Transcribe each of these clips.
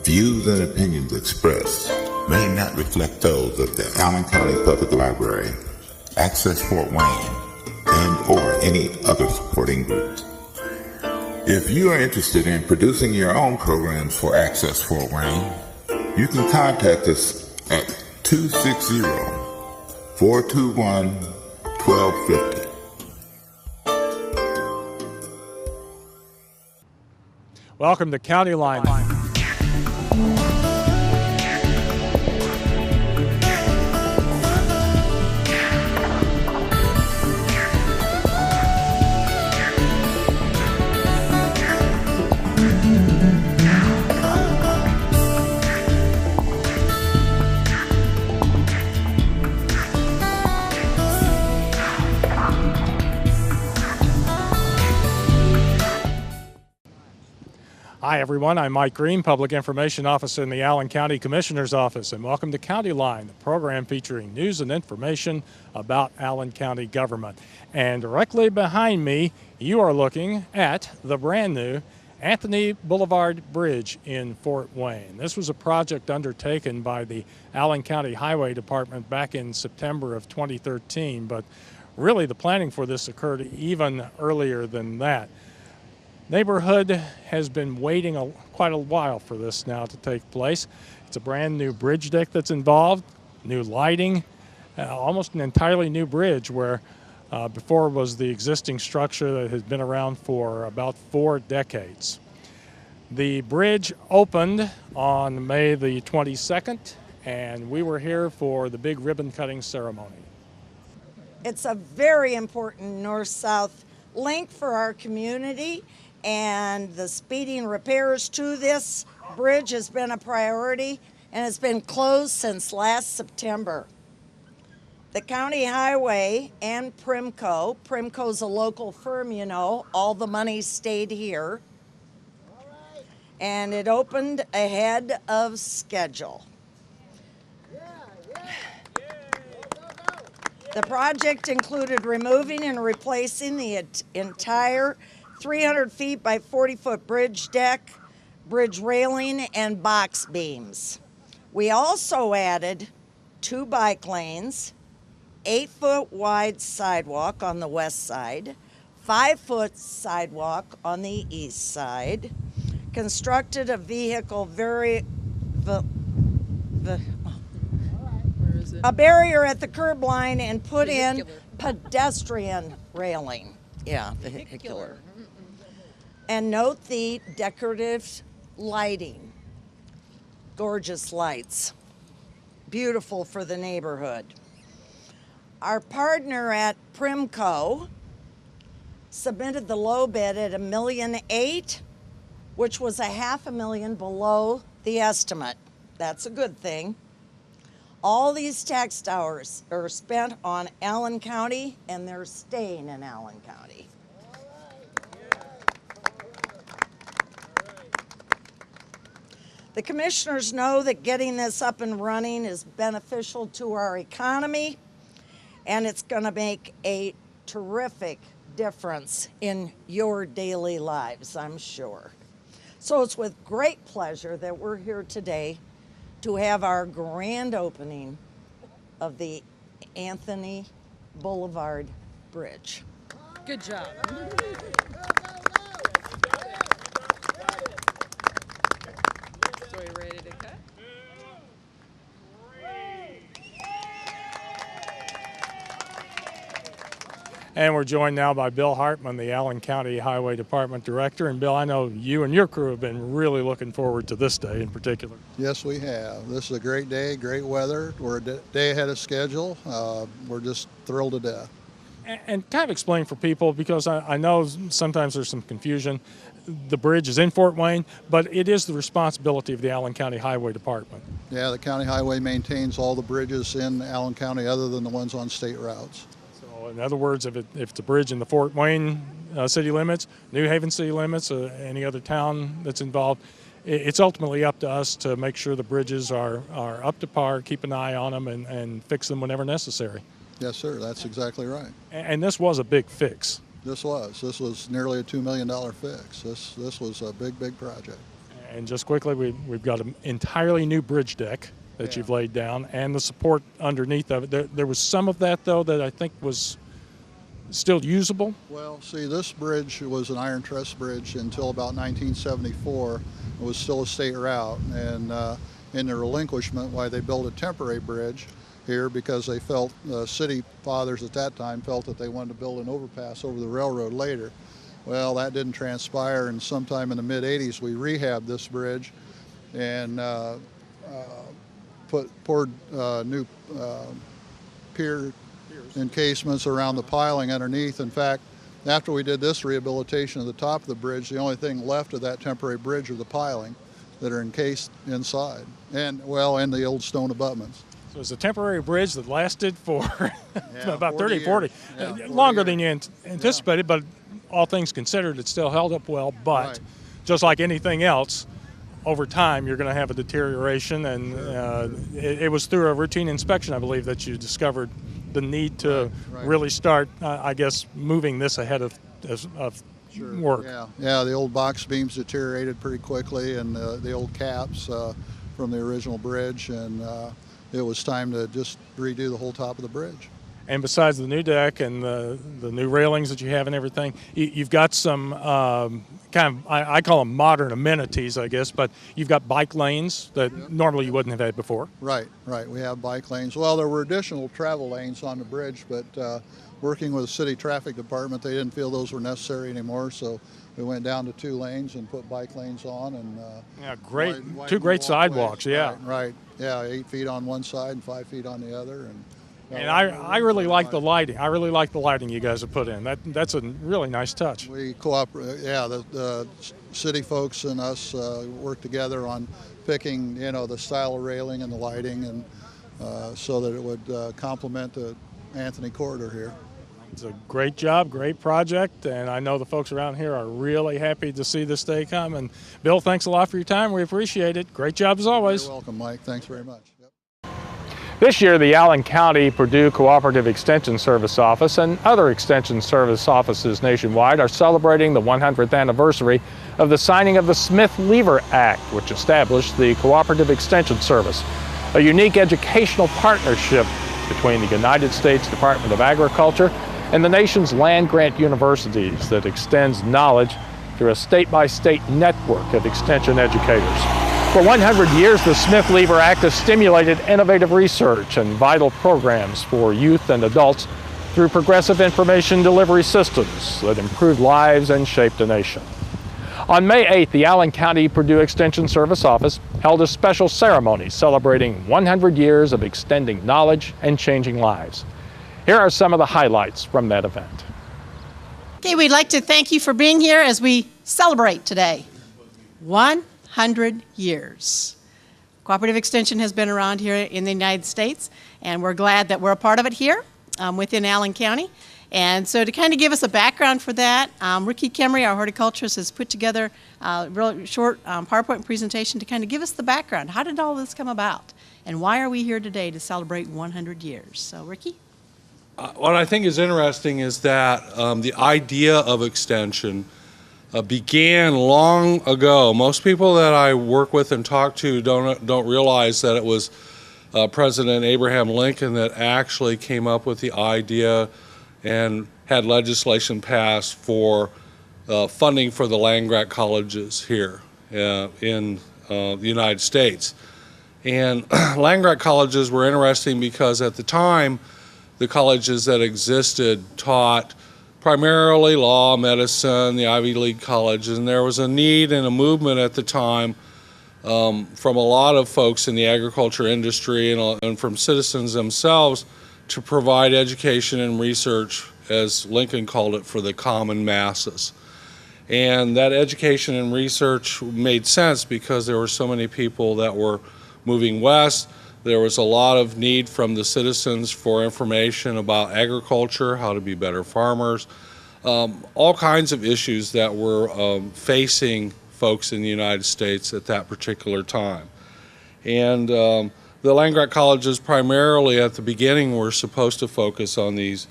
Views and opinions expressed may not reflect those of the Allen County Public Library, Access Fort Wayne, and or any other supporting groups. If you are interested in producing your own programs for Access Fort Wayne, you can contact us at 260-421-1250. Welcome to Countyline. Hi everyone, I'm Mike Green, Public Information Officer in the Allen County Commissioner's Office, and welcome to Countyline, the program featuring news and information about Allen County government. And directly behind me, you are looking at the brand new Anthony Boulevard Bridge in Fort Wayne. This was a project undertaken by the Allen County Highway Department back in September of 2013, but really the planning for this occurred even earlier than that. Neighborhood has been waiting quite a while for this now to take place. It's a brand new bridge deck that's involved, new lighting, almost an entirely new bridge where before was the existing structure that has been around for about 4 decades. The bridge opened on May the 22nd, and we were here for the big ribbon cutting ceremony. It's a very important north-south link for our community, and the speeding repairs to this bridge has been a priority, and it's been closed since last September. The county highway and Primco's a local firm, you know, all the money stayed here, and it opened ahead of schedule. The project included removing and replacing the entire 300 feet by 40-foot bridge deck, bridge railing, and box beams. We also added 2 bike lanes, 8-foot wide sidewalk on the west side, 5-foot sidewalk on the east side, constructed a a barrier at the curb line, and put in pedestrian railing. Yeah, vehicular. And note the decorative lighting. Gorgeous lights. Beautiful for the neighborhood. Our partner at Primco submitted the low bid at $1.8 million, which was $500,000 below the estimate. That's a good thing. All these tax dollars are spent on Allen County, and they're staying in Allen County. The commissioners know that getting this up and running is beneficial to our economy, and it's going to make a terrific difference in your daily lives, I'm sure. So it's with great pleasure that we're here today to have our grand opening of the Anthony Boulevard Bridge. Good job. So we ready to cut? And we're joined now by Bill Hartman, the Allen County Highway Department Director. And Bill, I know you and your crew have been really looking forward to this day in particular. Yes, we have. This is a great day, great weather. We're a day ahead of schedule. We're just thrilled to death. And kind of explain for people, because I know sometimes there's some confusion. The bridge is in Fort Wayne, but it is the responsibility of the Allen County Highway Department. Yeah, the county highway maintains all the bridges in Allen County other than the ones on state routes. In other words, if it's a bridge in the Fort Wayne city limits, New Haven city limits, any other town that's involved, it's ultimately up to us to make sure the bridges are up to par, keep an eye on them, and fix them whenever necessary. Yes, sir. That's exactly right. And this was a big fix. This was nearly a $2 million fix. This was a big project. And just quickly, we've got an entirely new bridge deck that you've laid down, and the support underneath of it. There was some of that, though, that I think was still usable. Well, see, this bridge was an iron truss bridge until about 1974. It was still a state route, and in the relinquishment, why they built a temporary bridge here, because they felt, city fathers at that time felt that they wanted to build an overpass over the railroad later. Well, that didn't transpire, and sometime in the mid-'80s we rehabbed this bridge and poured new pier encasements around the piling underneath. In fact, after we did this rehabilitation of the top of the bridge, the only thing left of that temporary bridge are the piling that are encased inside, and the old stone abutments. So it's a temporary bridge that lasted for about 40, longer than you anticipated, but all things considered, it still held up well. But Right. just like anything else, over time you're going to have a deterioration, and it was through a routine inspection, I believe, that you discovered the need to really start, I guess, moving this ahead of work. Yeah, the old box beams deteriorated pretty quickly, and the old caps from the original bridge, and it was time to just redo the whole top of the bridge. And besides the new deck and the new railings that you have and everything, you've got some I call them modern amenities, I guess, but you've got bike lanes that normally you wouldn't have had before. Right. We have bike lanes. Well, there were additional travel lanes on the bridge, but working with the city traffic department, they didn't feel those were necessary anymore, so we went down to 2 lanes and put bike lanes on. And two great sidewalks. Right. Yeah, 8 feet on one side and 5 feet on the other. And I really like the lighting. I really like the lighting you guys have put in. That's a really nice touch. We cooperate. Yeah, the city folks and us work together on picking, the style of railing and the lighting, and so that it would complement the Anthony corridor here. It's a great job, great project, and I know the folks around here are really happy to see this day come. And Bill, thanks a lot for your time. We appreciate it. Great job as always. You're welcome, Mike. Thanks very much. Yep. This year, the Allen County Purdue Cooperative Extension Service Office and other extension service offices nationwide are celebrating the 100th anniversary of the signing of the Smith-Lever Act, which established the Cooperative Extension Service, a unique educational partnership between the United States Department of Agriculture and the nation's land-grant universities that extends knowledge through a state-by-state network of extension educators. For 100 years, the Smith-Lever Act has stimulated innovative research and vital programs for youth and adults through progressive information delivery systems that improved lives and shaped a nation. On May 8th, the Allen County Purdue Extension Service Office held a special ceremony celebrating 100 years of extending knowledge and changing lives. Here are some of the highlights from that event. Okay, we'd like to thank you for being here as we celebrate today. 100 years. Cooperative Extension has been around here in the United States, and we're glad that we're a part of it here within Allen County. And so to kind of give us a background for that, Ricky Kemry, our horticulturist, has put together a real short PowerPoint presentation to kind of give us the background. How did all this come about? And why are we here today to celebrate 100 years? So, Ricky? What I think is interesting is that the idea of extension began long ago. Most people that I work with and talk to don't realize that it was President Abraham Lincoln that actually came up with the idea and had legislation passed for funding for the land-grant colleges here in the United States. And land-grant colleges were interesting because at the time, the colleges that existed taught primarily law, medicine, the Ivy League colleges, and there was a need and a movement at the time from a lot of folks in the agriculture industry and from citizens themselves to provide education and research, as Lincoln called it, for the common masses. And that education and research made sense because there were so many people that were moving west. There was a lot of need from the citizens for information about agriculture, how to be better farmers, all kinds of issues that were facing folks in the United States at that particular time. And the land-grant colleges primarily at the beginning were supposed to focus on these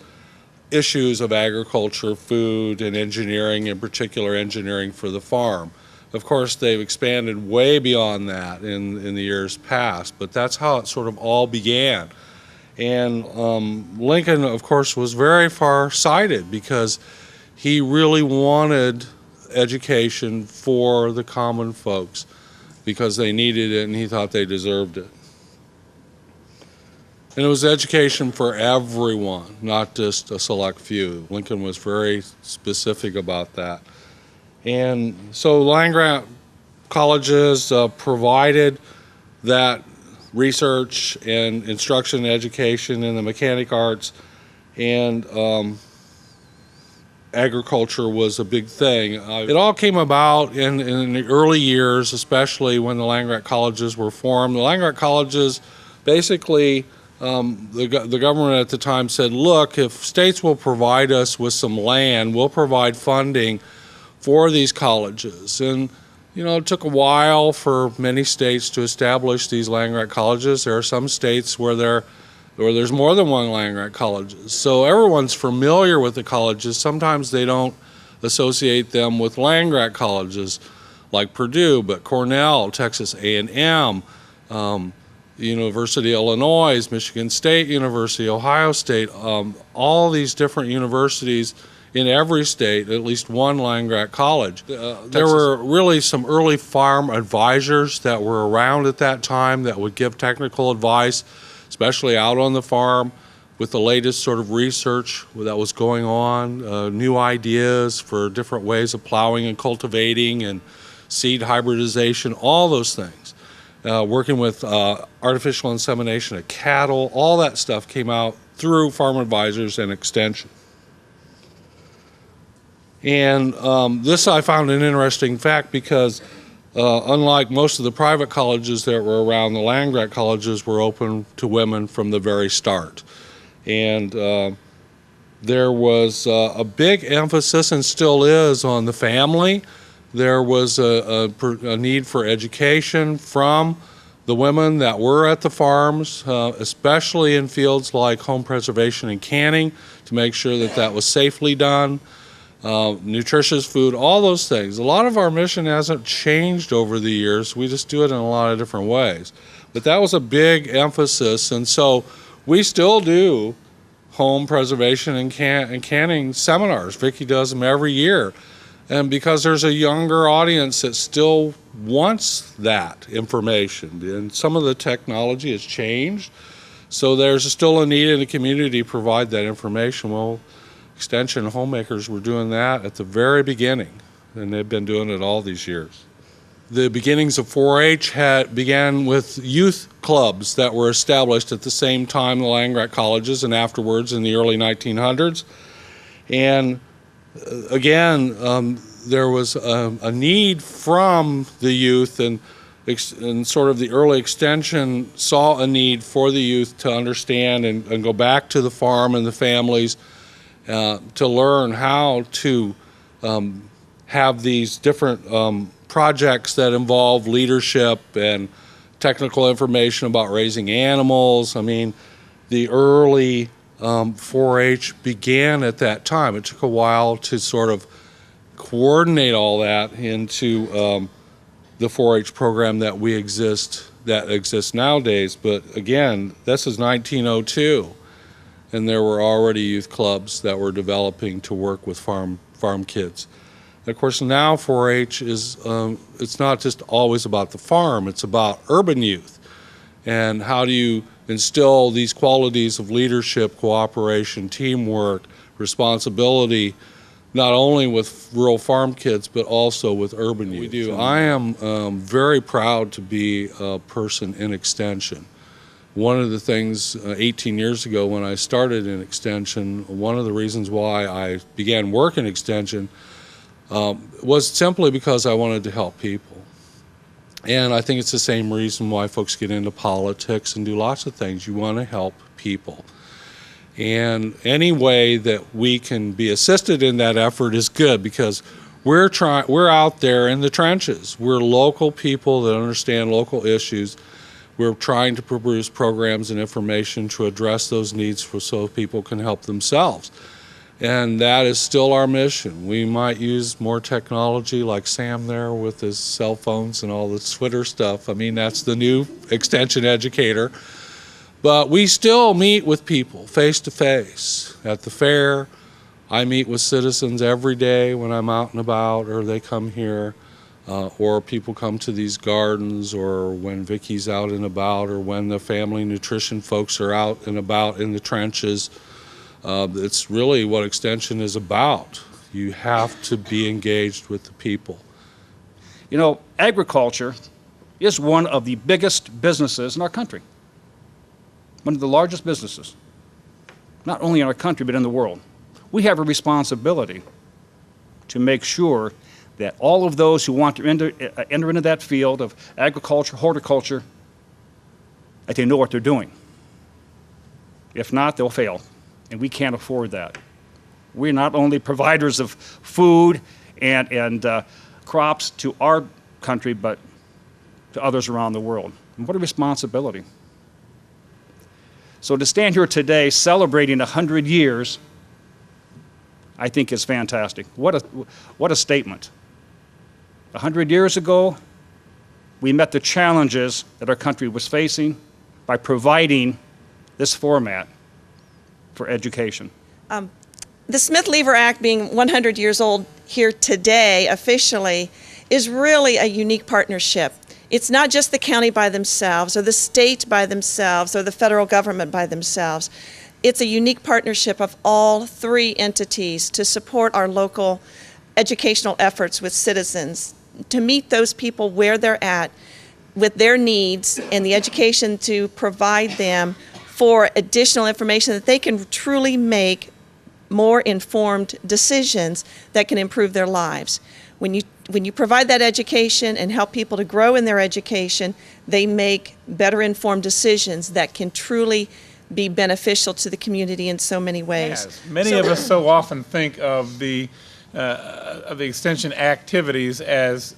issues of agriculture, food, and engineering, in particular engineering for the farm. Of course, they've expanded way beyond that in the years past, but that's how it sort of all began. And Lincoln, of course, was very far-sighted because he really wanted education for the common folks because they needed it and he thought they deserved it. And it was education for everyone, not just a select few. Lincoln was very specific about that. And so land-grant colleges provided that research and instruction and education in the mechanic arts, and agriculture was a big thing. It all came about in the early years, especially when the land-grant colleges were formed. The land-grant colleges basically, the government at the time said, look, if states will provide us with some land, we'll provide funding for these colleges. And you know, it took a while for many states to establish these land-grant colleges. There are some states where there's more than one land-grant colleges. So everyone's familiar with the colleges. Sometimes they don't associate them with land-grant colleges like Purdue, but Cornell, Texas A&M, University of Illinois, Michigan State University, Ohio State, all these different universities in every state, at least one land-grant college. There were really some early farm advisors that were around at that time that would give technical advice, especially out on the farm, with the latest sort of research that was going on, new ideas for different ways of plowing and cultivating and seed hybridization, all those things. Working with artificial insemination of cattle, all that stuff came out through farm advisors and extension. And this I found an interesting fact because unlike most of the private colleges that were around, the land-grant colleges were open to women from the very start. And there was a big emphasis, and still is, on the family. There was a need for education from the women that were at the farms, especially in fields like home preservation and canning, to make sure that that was safely done. Nutritious food, all those things. A lot of our mission hasn't changed over the years. We just do it in a lot of different ways. But that was a big emphasis, and so we still do home preservation and canning seminars. Vicki does them every year. And because there's a younger audience that still wants that information, and some of the technology has changed, so there's still a need in the community to provide that information. Well, Extension homemakers were doing that at the very beginning, and they've been doing it all these years. The beginnings of 4-H began with youth clubs that were established at the same time the land-grant colleges and afterwards in the early 1900s. And again, there was a need from the youth, and sort of the early extension saw a need for the youth to understand and go back to the farm and the families to learn how to have these different projects that involve leadership and technical information about raising animals. I mean, the early 4-H began at that time. It took a while to sort of coordinate all that into the 4-H program that exists nowadays. But again, this is 1902. And there were already youth clubs that were developing to work with farm kids. And of course, now 4-H is, it's not just always about the farm, it's about urban youth. And how do you instill these qualities of leadership, cooperation, teamwork, responsibility, not only with rural farm kids, but also with urban youth. I am very proud to be a person in Extension. One of the things 18 years ago when I started in Extension, one of the reasons why I began work in Extension was simply because I wanted to help people. And I think it's the same reason why folks get into politics and do lots of things. You want to help people. And any way that we can be assisted in that effort is good, because we're out there in the trenches. We're local people that understand local issues. We're trying to produce programs and information to address those needs so people can help themselves. And that is still our mission. We might use more technology like Sam there with his cell phones and all the Twitter stuff. I mean, that's the new extension educator. But we still meet with people face to face. At the fair, I meet with citizens every day when I'm out and about, or they come here, or people come to these gardens, or when Vicky's out and about, or when the family nutrition folks are out and about in the trenches. It's really what Extension is about. You have to be engaged with the people. You know, agriculture is one of the biggest businesses in our country. One of the largest businesses, not only in our country, but in the world. We have a responsibility to make sure that all of those who want to enter into that field of agriculture, horticulture, that they know what they're doing. If not, they'll fail, and we can't afford that. We're not only providers of food and crops to our country, but to others around the world. And what a responsibility. So to stand here today celebrating 100 years, I think is fantastic. What a statement. 100 years ago, we met the challenges that our country was facing by providing this format for education. The Smith-Lever Act being 100 years old here today officially is really a unique partnership. It's not just the county by themselves or the state by themselves or the federal government by themselves. It's a unique partnership of all three entities to support our local educational efforts with citizens, to meet those people where they're at with their needs and the education to provide them for additional information that they can truly make more informed decisions that can improve their lives. When you provide that education and help people to grow in their education, they make better informed decisions that can truly be beneficial to the community in so many ways. Yes. Many of us so often think of the extension activities as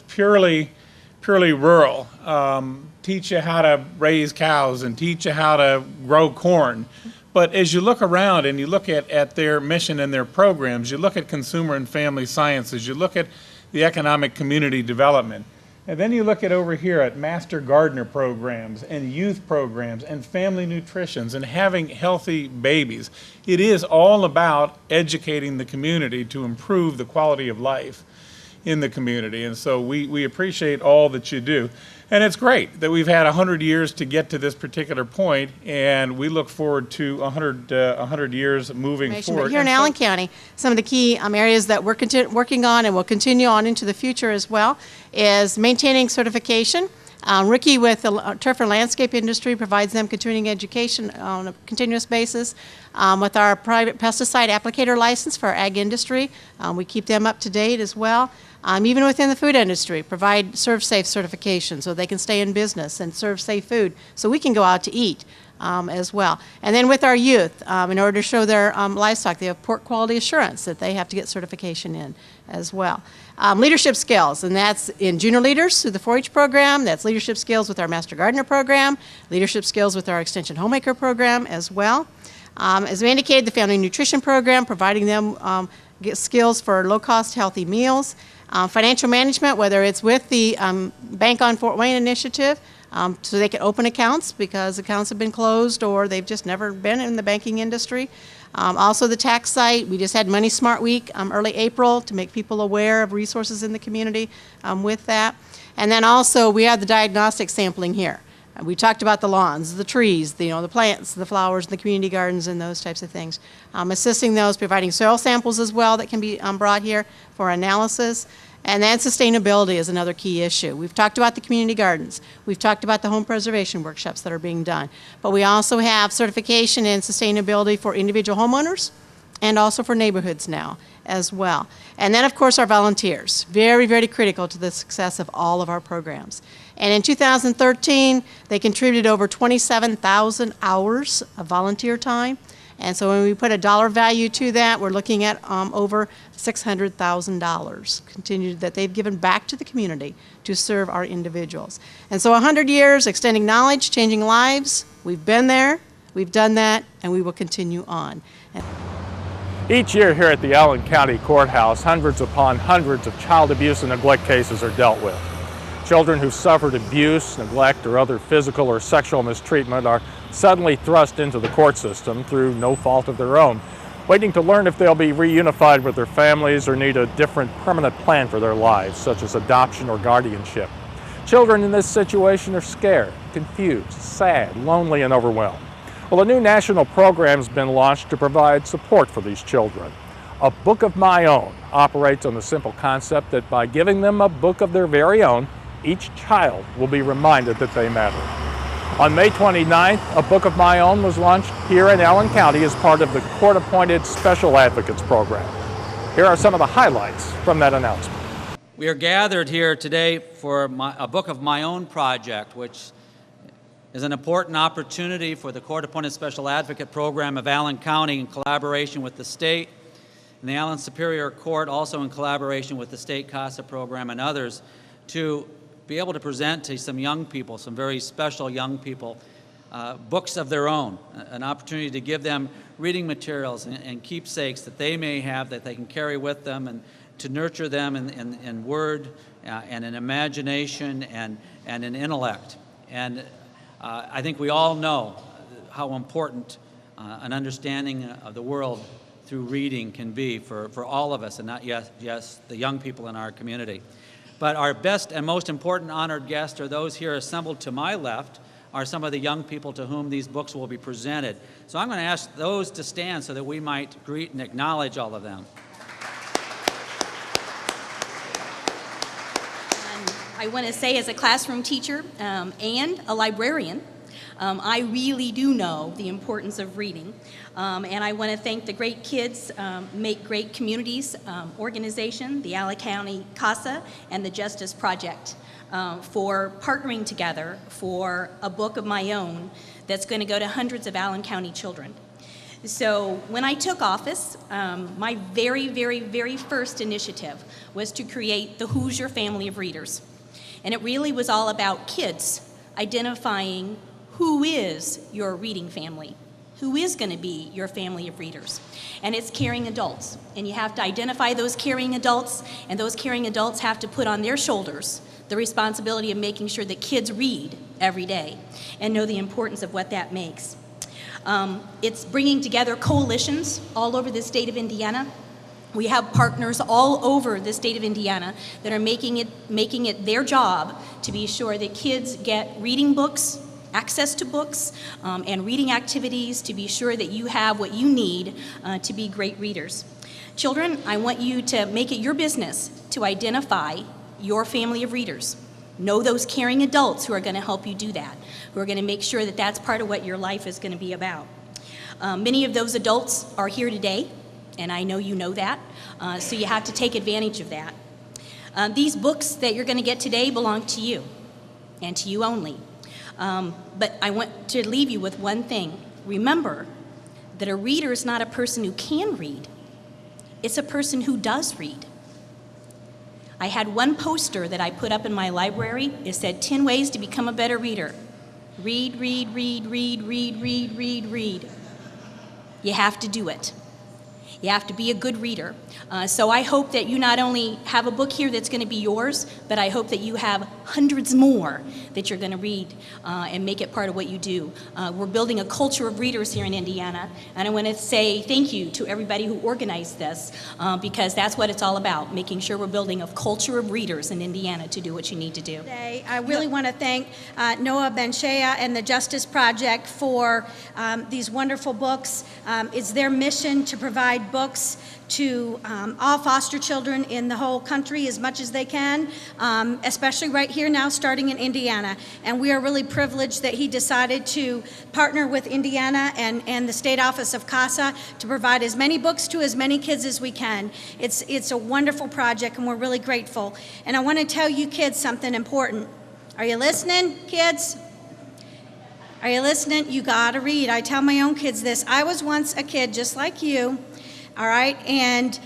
purely rural. Teach you how to raise cows and teach you how to grow corn. But as you look around and you look at their mission and their programs, you look at consumer and family sciences, you look at the economic community development, and then you look at over here at master gardener programs and youth programs and family nutritions and having healthy babies. It is all about educating the community to improve the quality of life in the community. And so we appreciate all that you do. And it's great that we've had 100 years to get to this particular point, and we look forward to 100 years moving forward. But here in Allen County, some of the key areas that we're working on and will continue on into the future as well is maintaining certification. Ricky with the turf and landscape industry provides them continuing education on a continuous basis. With our private pesticide applicator license for our ag industry, we keep them up to date as well. Even within the food industry, provide ServSafe certification so they can stay in business and serve safe food so we can go out to eat as well. And then with our youth, in order to show their livestock, they have pork quality assurance that they have to get certification in as well. Leadership skills, and that's in junior leaders through the 4-H program. That's leadership skills with our Master Gardener program, leadership skills with our Extension Homemaker program as well. As we indicated, the Family Nutrition program, providing them skills for low-cost healthy meals. Financial management, whether it's with the Bank on Fort Wayne initiative, so they can open accounts because accounts have been closed or they've just never been in the banking industry. Also the tax site, we just had Money Smart Week early April to make people aware of resources in the community with that. And then also we have the diagnostic sampling here. We talked about the lawns, the trees, the plants, the flowers, the community gardens, and those types of things. Assisting those, providing soil samples as well that can be brought here for analysis. And then sustainability is another key issue. We've talked about the community gardens. We've talked about the home preservation workshops that are being done. But we also have certification in sustainability for individual homeowners and also for neighborhoods now as well. And then, of course, our volunteers. Very, very critical to the success of all of our programs. And in 2013, they contributed over 27,000 hours of volunteer time. And so when we put a dollar value to that, we're looking at over $600,000 that they've given back to the community to serve our individuals. And so 100 years, extending knowledge, changing lives. We've been there, we've done that, and we will continue on. Each year here at the Allen County Courthouse, hundreds upon hundreds of child abuse and neglect cases are dealt with. Children who suffered abuse, neglect, or other physical or sexual mistreatment are suddenly thrust into the court system through no fault of their own, waiting to learn if they'll be reunified with their families or need a different permanent plan for their lives, such as adoption or guardianship. Children in this situation are scared, confused, sad, lonely, and overwhelmed. Well, a new national program's been launched to provide support for these children. A Book of My Own operates on the simple concept that by giving them a book of their very own, each child will be reminded that they matter. On May 29th, A Book of My Own was launched here in Allen County as part of the court-appointed Special Advocates Program. Here are some of the highlights from that announcement. We are gathered here today for a Book of My Own project, which is an important opportunity for the Court-Appointed Special Advocate Program of Allen County in collaboration with the state and the Allen Superior Court, also in collaboration with the state CASA program and others, to be able to present to some young people, some very special young people, books of their own, an opportunity to give them reading materials and keepsakes that they may have that they can carry with them, and to nurture them in word and in imagination and in intellect. And I think we all know how important an understanding of the world through reading can be for all of us, and not just the young people in our community. But our best and most important honored guests are those here assembled to my left, are some of the young people to whom these books will be presented. So I'm going to ask those to stand so that we might greet and acknowledge all of them. I want to say, as a classroom teacher and a librarian, I really do know the importance of reading. And I want to thank the Great Kids Make Great Communities organization, the Allen County CASA, and the Justice Project for partnering together for a book of my own that's going to go to hundreds of Allen County children. So when I took office, my very, very, very first initiative was to create the Hoosier Family of Readers. And it really was all about kids identifying who is your reading family, who is going to be your family of readers. And it's caring adults. And you have to identify those caring adults, and those caring adults have to put on their shoulders the responsibility of making sure that kids read every day and know the importance of what that makes. It's bringing together coalitions all over the state of Indiana. We have partners all over the state of Indiana that are making it their job to be sure that kids get reading books, access to books, and reading activities to be sure that you have what you need to be great readers. Children, I want you to make it your business to identify your family of readers. Know those caring adults who are going to help you do that, who are going to make sure that that's part of what your life is going to be about. Many of those adults are here today, and I know you know that, so you have to take advantage of that. These books that you're going to get today belong to you, and to you only. But I want to leave you with one thing. Remember that a reader is not a person who can read. It's a person who does read. I had one poster that I put up in my library. It said 10 ways to become a better reader. Read, read, read, read, read, read, read, read. You have to do it. You have to be a good reader. So I hope that you not only have a book here that's going to be yours, but I hope that you have hundreds more that you're going to read and make it part of what you do. We're building a culture of readers here in Indiana, and I want to say thank you to everybody who organized this because that's what it's all about, making sure we're building a culture of readers in Indiana to do what you need to do. Today, I really want to thank Noah Ben-Shea and the Justice Project for these wonderful books. It's their mission to provide books to all foster children in the whole country as much as they can, especially right here now starting in Indiana. And we are really privileged that he decided to partner with Indiana and the State Office of CASA to provide as many books to as many kids as we can. It's a wonderful project and we're really grateful. And I want to tell you kids something important. Are you listening, kids? Are you listening? You gotta read. I tell my own kids this. I was once a kid just like you, all right? And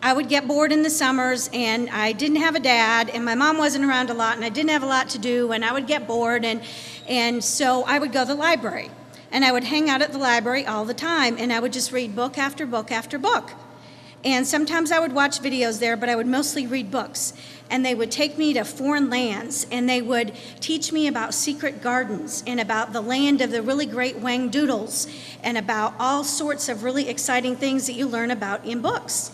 I would get bored in the summers and I didn't have a dad and my mom wasn't around a lot and I didn't have a lot to do and I would get bored and so I would go to the library. And I would hang out at the library all the time, and I would just read book after book after book. And sometimes I would watch videos there, but I would mostly read books. And they would take me to foreign lands, and they would teach me about secret gardens and about the land of the really great wang doodles and about all sorts of really exciting things that you learn about in books.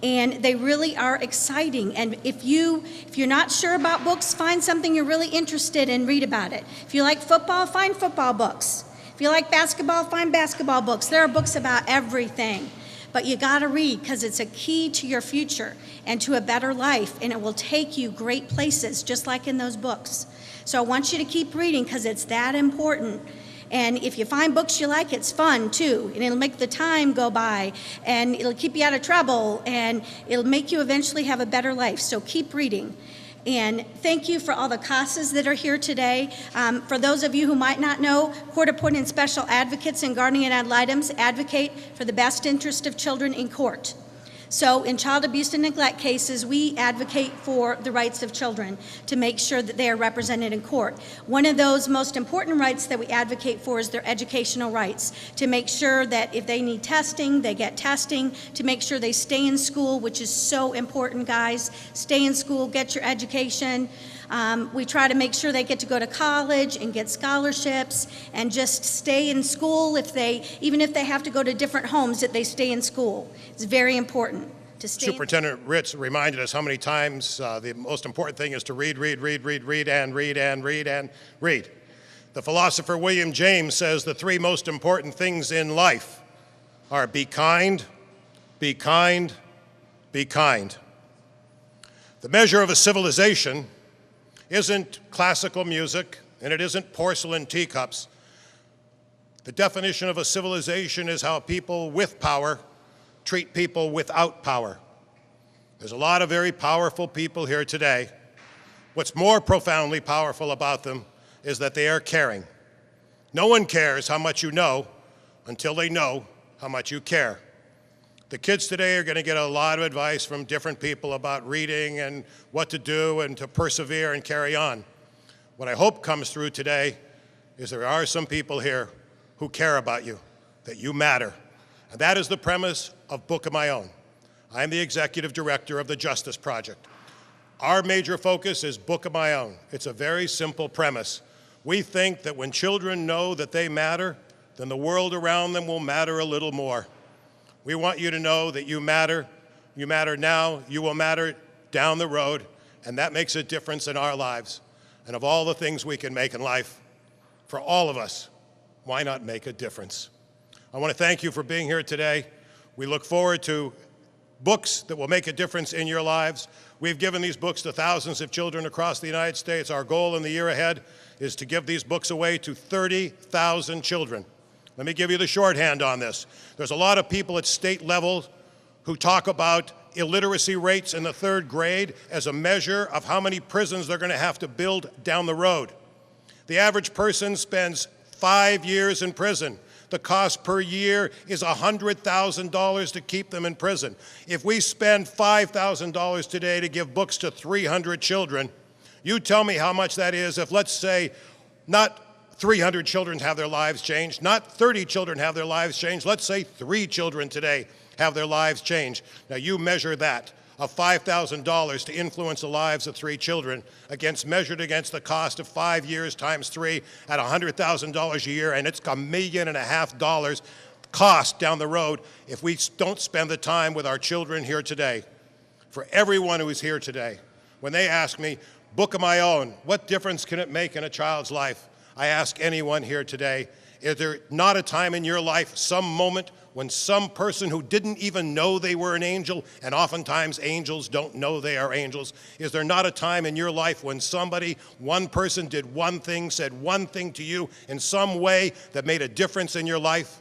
And they really are exciting. And if you're not sure about books, find something you're really interested in, read about it. If you like football, find football books. If you like basketball, find basketball books. There are books about everything. But you gotta read, because it's a key to your future and to a better life, and it will take you great places, just like in those books. So I want you to keep reading, because it's that important. And if you find books you like, it's fun too, and it'll make the time go by, and it'll keep you out of trouble, and it'll make you eventually have a better life. So keep reading. And thank you for all the CASAs that are here today. For those of you who might not know, court-appointed special advocates and guardian ad litems advocate for the best interest of children in court. So in child abuse and neglect cases, we advocate for the rights of children to make sure that they are represented in court. One of those most important rights that we advocate for is their educational rights, to make sure that if they need testing, they get testing, to make sure they stay in school, which is so important, guys. Stay in school, get your education. We try to make sure they get to go to college and get scholarships and just stay in school even if they have to go to different homes, that they stay in school. It's very important to stay. Superintendent Ritz reminded us how many times the most important thing is to read, read, read, read, read, and read, and read, and read. The philosopher William James says the three most important things in life are be kind, be kind, be kind. The measure of a civilization isn't classical music, and it isn't porcelain teacups. The definition of a civilization is how people with power treat people without power. There's a lot of very powerful people here today. What's more profoundly powerful about them is that they are caring. No one cares how much you know until they know how much you care. The kids today are going to get a lot of advice from different people about reading and what to do and to persevere and carry on. What I hope comes through today is there are some people here who care about you, that you matter. And that is the premise of Book of My Own. I'm the executive director of the Justice Project. Our major focus is Book of My Own. It's a very simple premise. We think that when children know that they matter, then the world around them will matter a little more. We want you to know that you matter now, you will matter down the road, and that makes a difference in our lives. And of all the things we can make in life, for all of us, why not make a difference? I want to thank you for being here today. We look forward to books that will make a difference in your lives. We've given these books to thousands of children across the United States. Our goal in the year ahead is to give these books away to 30,000 children. Let me give you the shorthand on this. There's a lot of people at state level who talk about illiteracy rates in the 3rd grade as a measure of how many prisons they're going to have to build down the road. The average person spends 5 years in prison. The cost per year is $100,000 to keep them in prison. If we spend $5,000 today to give books to 300 children, you tell me how much that is if, let's say, not 300 children have their lives changed, not 30 children have their lives changed, let's say 3 children today have their lives changed. Now you measure that of $5,000 to influence the lives of 3 children measured against the cost of 5 years times 3 at $100,000 a year, and it's $1.5 million cost down the road if we don't spend the time with our children here today. For everyone who is here today, when they ask me, Book of My Own, what difference can it make in a child's life? I ask anyone here today, is there not a time in your life, some moment, when some person who didn't even know they were an angel, and oftentimes angels don't know they are angels, is there not a time in your life when somebody, one person did one thing, said one thing to you in some way that made a difference in your life?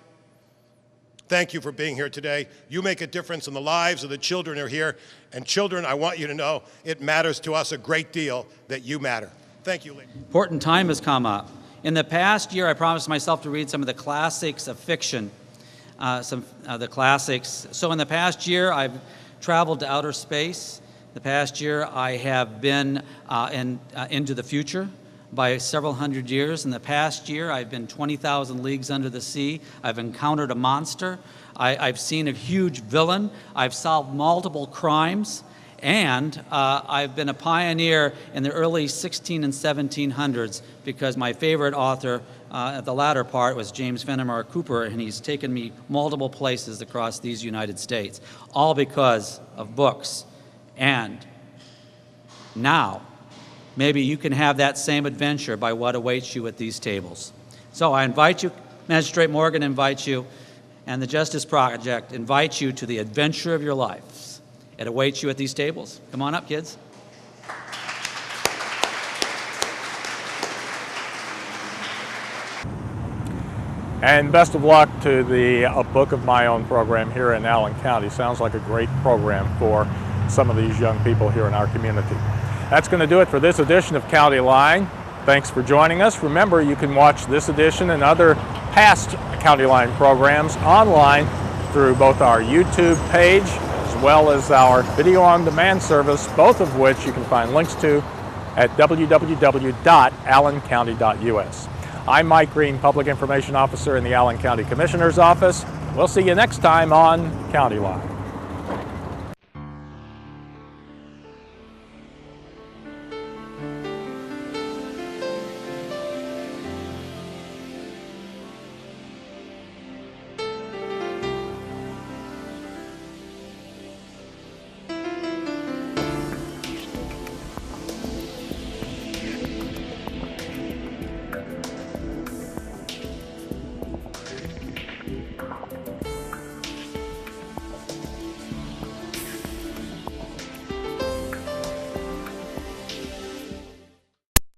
Thank you for being here today. You make a difference in the lives of the children who are here. And children, I want you to know, it matters to us a great deal that you matter. Thank you, Lee. Important time has come up. In the past year, I promised myself to read some of the classics of fiction, some of the classics. So in the past year, I've traveled to outer space. The past year, I have been into the future. by several hundred years. In the past year, I've been 20,000 leagues under the sea. I've encountered a monster. I've seen a huge villain. I've solved multiple crimes. And I've been a pioneer in the early 16 and 1700s because my favorite author at the latter part was James Fenimore Cooper, and he's taken me multiple places across these United States, all because of books. And now, maybe you can have that same adventure by what awaits you at these tables. So I invite you, Magistrate Morgan invites you, and the Justice Project invites you to the adventure of your life. It awaits you at these tables. Come on up, kids. And best of luck to the A Book of My Own program here in Allen County. Sounds like a great program for some of these young people here in our community. That's going to do it for this edition of County Line. Thanks for joining us. Remember, you can watch this edition and other past County Line programs online through both our YouTube page as well as our video on demand service, both of which you can find links to at www.allencounty.us. I'm Mike Green, Public Information Officer in the Allen County Commissioner's Office. We'll see you next time on County Line.